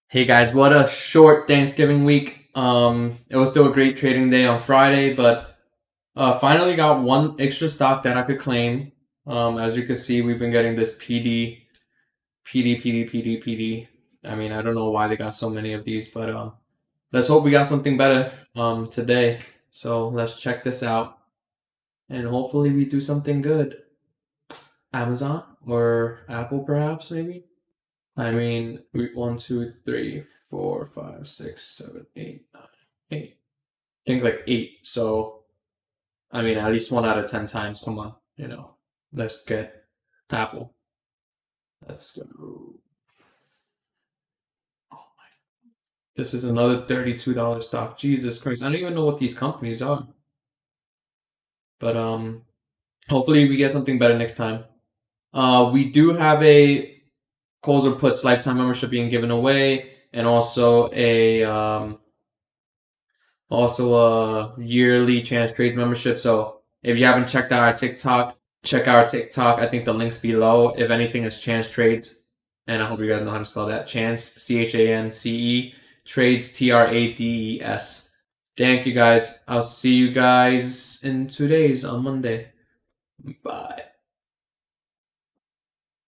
Hey guys, what a short Thanksgiving week. It was still a great trading day on Friday, but finally got one extra stock that I could claim. As you can see, we've been getting this PD. I mean, I don't know why they got so many of these, but let's hope we got something better today. So let's check this out, and hopefully we do something good. Amazon or Apple, perhaps, maybe. I mean, 8. I think like 8. So, I mean, at least 1 out of 10 times. Come on, let's get Apple. Let's go. Oh my. This is another $32 stock. Jesus Christ. I don't even know what these companies are. But hopefully we get something better next time. We do have a calls or puts lifetime membership being given away, and also a yearly chance trade membership. So if you haven't checked out our TikTok, check out our TikTok. I think the link's below. If anything, is chance trades, and I hope you guys know how to spell that. Chance, CHANCE, trades, TRADES. Thank you guys. I'll see you guys in 2 days on Monday. Bye.